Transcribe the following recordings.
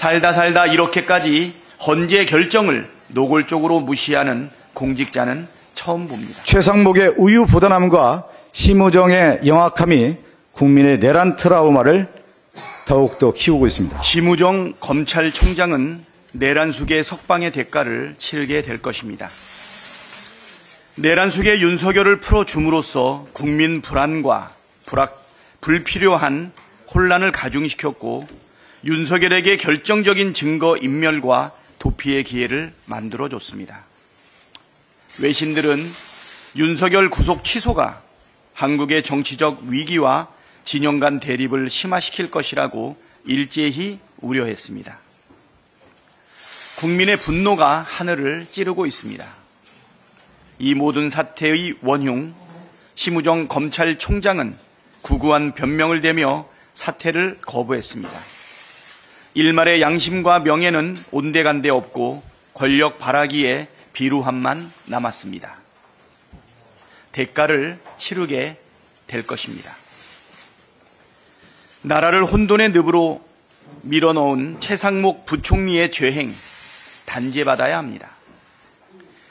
살다 이렇게까지 헌재 결정을 노골적으로 무시하는 공직자는 처음 봅니다. 최상목의 우유부단함과 심우정의 영악함이 국민의 내란 트라우마를 더욱더 키우고 있습니다. 심우정 검찰총장은 내란 수계 석방의 대가를 치르게 될 것입니다. 내란 수계 윤석열을 풀어줌으로써 국민 불안과 불필요한 혼란을 가중시켰고 윤석열에게 결정적인 증거 인멸과 도피의 기회를 만들어줬습니다. 외신들은 윤석열 구속 취소가 한국의 정치적 위기와 진영 간 대립을 심화시킬 것이라고 일제히 우려했습니다. 국민의 분노가 하늘을 찌르고 있습니다. 이 모든 사태의 원흉, 심우정 검찰총장은 구구한 변명을 대며 사퇴를 거부했습니다. 일말의 양심과 명예는 온데간데 없고 권력 바라기에 비루함만 남았습니다. 대가를 치르게 될 것입니다. 나라를 혼돈의 늪으로 밀어넣은 최상목 부총리의 죄행, 단죄받아야 합니다.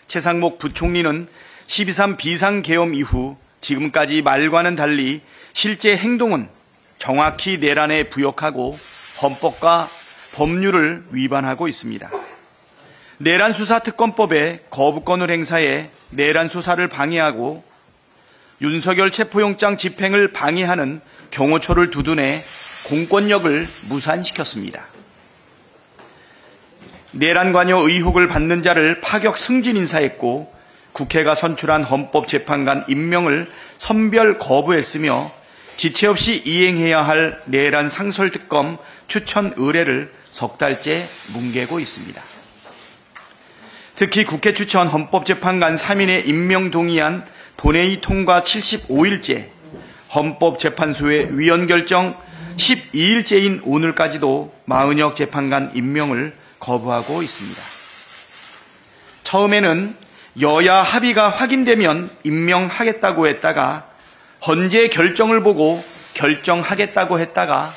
최상목 부총리는 12.3 비상계엄 이후 지금까지 말과는 달리 실제 행동은 정확히 내란에 부역하고 헌법과 법률을 위반하고 있습니다. 내란수사특검법에 거부권을 행사해 내란 수사를 방해하고 윤석열 체포영장 집행을 방해하는 경호처를 두둔해 공권력을 무산시켰습니다. 내란 관여 의혹을 받는 자를 파격 승진 인사했고 국회가 선출한 헌법재판관 임명을 선별 거부했으며 지체 없이 이행해야 할 내란 상설특검 추천 의뢰를 석 달째 뭉개고 있습니다. 특히 국회 추천 헌법재판관 3인의 임명 동의안 본회의 통과 75일째, 헌법재판소의 위원 결정 12일째인 오늘까지도 마은혁 재판관 임명을 거부하고 있습니다. 처음에는 여야 합의가 확인되면 임명하겠다고 했다가 헌재 결정을 보고 결정하겠다고 했다가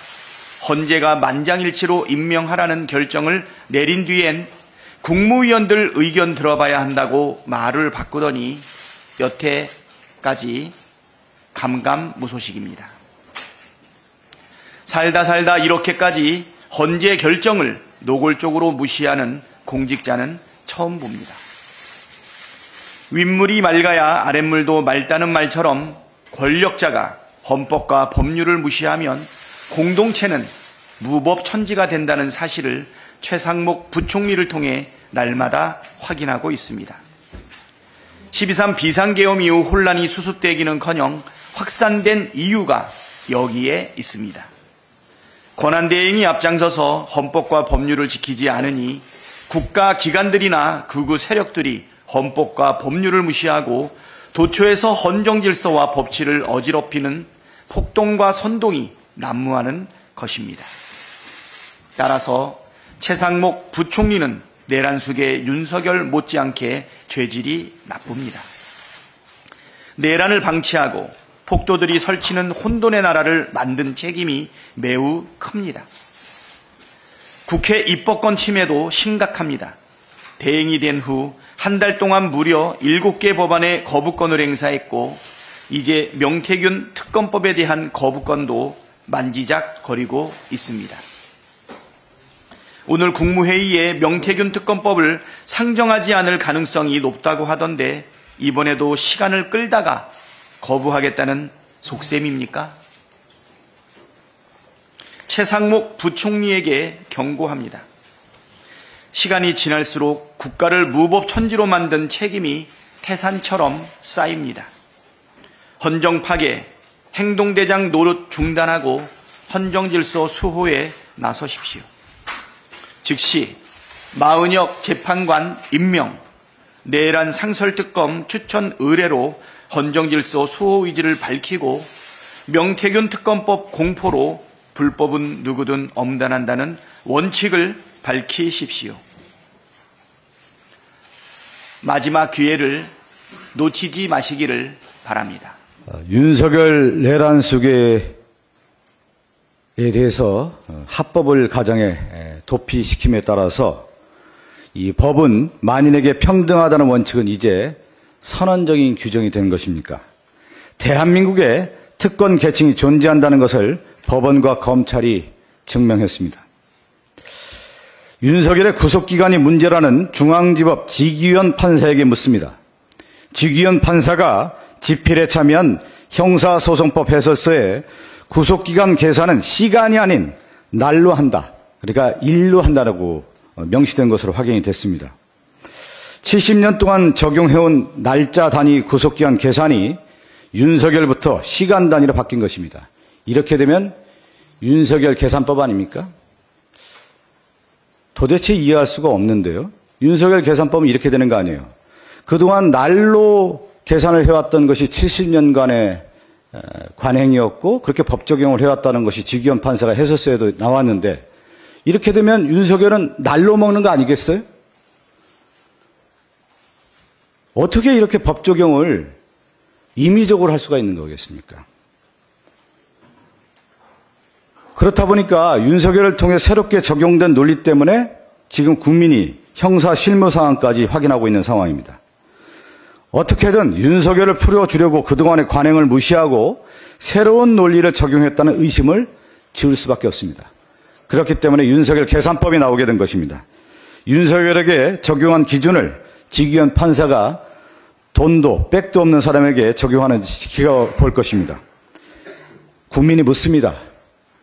헌재가 만장일치로 임명하라는 결정을 내린 뒤엔 국무위원들 의견 들어봐야 한다고 말을 바꾸더니 여태까지 감감무소식입니다. 살다 이렇게까지 헌재 결정을 노골적으로 무시하는 공직자는 처음 봅니다. 윗물이 맑아야 아랫물도 맑다는 말처럼 권력자가 헌법과 법률을 무시하면 공동체는 무법천지가 된다는 사실을 최상목 부총리를 통해 날마다 확인하고 있습니다. 12.3 비상계엄 이후 혼란이 수습되기는커녕 확산된 이유가 여기에 있습니다. 권한대행이 앞장서서 헌법과 법률을 지키지 않으니 국가기관들이나 극우 세력들이 헌법과 법률을 무시하고 도처에서 헌정질서와 법치를 어지럽히는 폭동과 선동이 난무하는 것입니다. 따라서 최상목 부총리는 내란 수계 윤석열 못지않게 죄질이 나쁩니다. 내란을 방치하고 폭도들이 설치는 혼돈의 나라를 만든 책임이 매우 큽니다. 국회 입법권 침해도 심각합니다. 대행이 된 후 한 달 동안 무려 7개 법안에 거부권을 행사했고 이제 명태균 특검법에 대한 거부권도 만지작거리고 있습니다. 오늘 국무회의에 명태균 특검법을 상정하지 않을 가능성이 높다고 하던데 이번에도 시간을 끌다가 거부하겠다는 속셈입니까? 최상목 부총리에게 경고합니다. 시간이 지날수록 국가를 무법천지로 만든 책임이 태산처럼 쌓입니다. 헌정 파괴, 행동대장 노릇 중단하고 헌정질서 수호에 나서십시오. 즉시 마은혁 재판관 임명, 내란 상설특검 추천 의뢰로 헌정질서 수호 의지를 밝히고 명태균 특검법 공포로 불법은 누구든 엄단한다는 원칙을 밝히십시오. 마지막 기회를 놓치지 마시기를 바랍니다. 윤석열 내란 수계 대해서 합법을 가정에 도피시킴에 따라서 이 법은 만인에게 평등하다는 원칙은 이제 선언적인 규정이 된 것입니까? 대한민국에 특권 계층이 존재한다는 것을 법원과 검찰이 증명했습니다. 윤석열의 구속기간이 문제라는 중앙지법 지기현 판사에게 묻습니다. 지기현 판사가 집필에 참여한 형사소송법 해설서에 구속기간 계산은 시간이 아닌 날로 한다. 그러니까 일로 한다라고 명시된 것으로 확인이 됐습니다. 70년 동안 적용해온 날짜 단위 구속기간 계산이 윤석열부터 시간 단위로 바뀐 것입니다. 이렇게 되면 윤석열 계산법 아닙니까? 도대체 이해할 수가 없는데요. 윤석열 계산법은 이렇게 되는 거 아니에요. 그동안 날로 계산을 해왔던 것이 70년간의 관행이었고 그렇게 법 적용을 해왔다는 것이 지기현 판사가 해설서에도 나왔는데 이렇게 되면 윤석열은 날로 먹는 거 아니겠어요? 어떻게 이렇게 법 적용을 임의적으로 할 수가 있는 거겠습니까? 그렇다 보니까 윤석열을 통해 새롭게 적용된 논리 때문에 지금 국민이 형사 실무 상황까지 확인하고 있는 상황입니다. 어떻게든 윤석열을 풀어주려고 그동안의 관행을 무시하고 새로운 논리를 적용했다는 의심을 지울 수밖에 없습니다. 그렇기 때문에 윤석열 계산법이 나오게 된 것입니다. 윤석열에게 적용한 기준을 지기현 판사가 돈도 백도 없는 사람에게 적용하는지 지켜볼 것입니다. 국민이 묻습니다.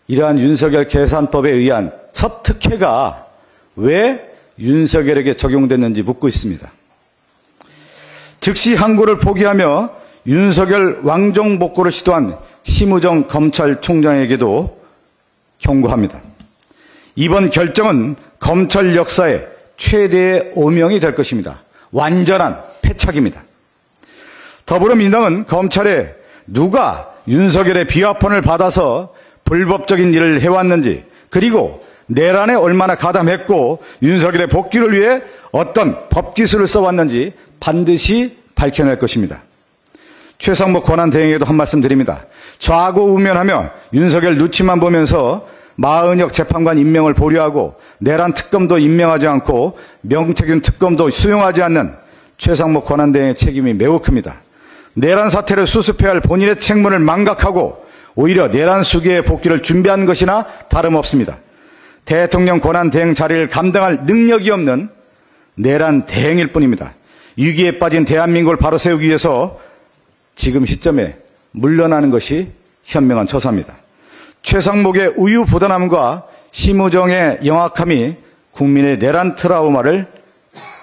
이러한 윤석열 계산법에 의한 첫 특혜가 왜 윤석열에게 적용됐는지 묻고 있습니다. 즉시 항고를 포기하며 윤석열 왕정복고를 시도한 심우정 검찰총장에게도 경고합니다. 이번 결정은 검찰 역사의 최대의 오명이 될 것입니다. 완전한 패착입니다. 더불어민주당은 검찰에 누가 윤석열의 비화폰을 받아서 불법적인 일을 해왔는지 그리고 내란에 얼마나 가담했고 윤석열의 복귀를 위해 어떤 법기술을 써왔는지 반드시 밝혀낼 것입니다. 최상목 권한대행에도 한 말씀 드립니다. 좌고우면하며 윤석열 눈치만 보면서 마은혁 재판관 임명을 보류하고 내란 특검도 임명하지 않고 명태균 특검도 수용하지 않는 최상목 권한대행의 책임이 매우 큽니다. 내란 사태를 수습해야 할 본인의 책무를 망각하고 오히려 내란 수계의 복귀를 준비한 것이나 다름없습니다. 대통령 권한대행 자리를 감당할 능력이 없는 내란 대행일 뿐입니다. 위기에 빠진 대한민국을 바로 세우기 위해서 지금 시점에 물러나는 것이 현명한 처사입니다. 최상목의 우유부단함과 심우정의 영악함이 국민의 내란 트라우마를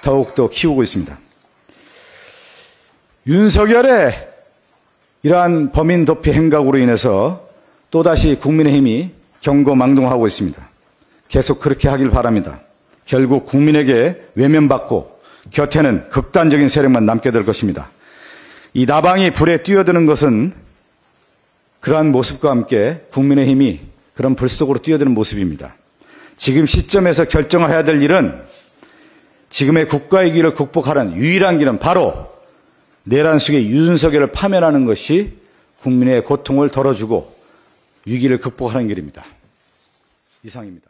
더욱더 키우고 있습니다. 윤석열의 이러한 범인 도피 행각으로 인해서 또다시 국민의힘이 경고망동하고 있습니다. 계속 그렇게 하길 바랍니다. 결국 국민에게 외면받고 곁에는 극단적인 세력만 남게 될 것입니다. 이 나방이 불에 뛰어드는 것은 그러한 모습과 함께 국민의힘이 그런 불 속으로 뛰어드는 모습입니다. 지금 시점에서 결정해야 될 일은 지금의 국가의 길을 극복하는 유일한 길은 바로 내란 속의 윤석열을 파면하는 것이 국민의 고통을 덜어주고 위기를 극복하는 길입니다. 이상입니다.